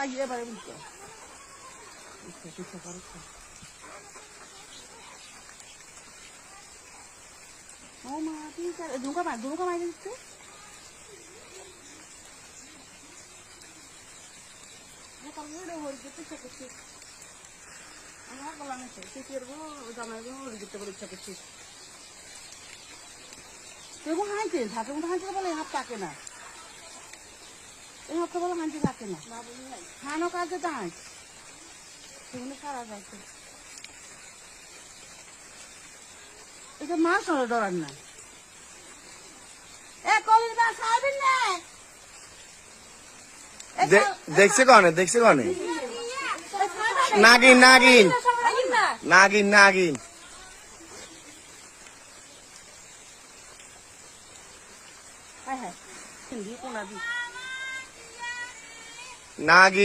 এবারে বুঝছো ও মা ঠিক আছে দুকা মাই দিচ্ছে আমার বলা নেই জামাইগুলো দিতে করে ইচ্ছা করছিস এরকম হাঁটছে ঝাঁকের মতো হাঁটছে বলে হাত থাকে না এই হাতটা বলে হাঁটতে থাকে না খানো কাজে তো হাঁট সেগুলো সারা যাচ্ছে এটা মাছ হলে ডরার না দেখছে কনে নাগিন হ্যাঁ হ্যাঁ কোনা দি নাগিন